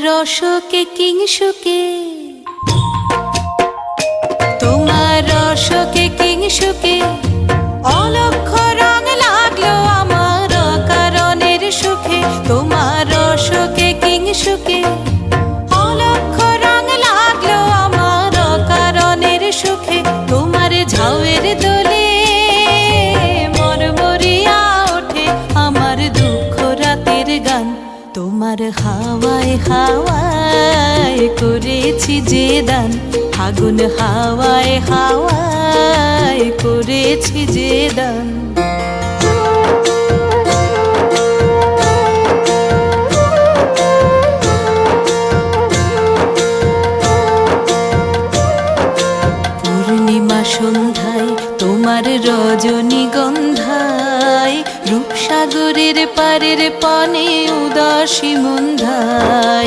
রসকে কিংসুকে তোমার রসকে কিংসুকে অলক্ষ রং লাগলো আমার কারণের সুখে। তোমার রসকে কিংসুকে অলক্ষ রং লাগলো আমার কারণের সুখে। তোমার ঝাউয়ের দোলে মরমরিয়া ওঠে আমার দুঃখ রাতের গান। তোমার হাওয়ায় হাওয়ায় করেছি যে দান, ফাগুন হাওয়ায় হাওয়ায় করেছি যে দান। পূর্ণিমা সন্ধ্যায় তোমার রজনীগন্ধায় রূপসাগরের পারের পানে উদাসী মন্ধায়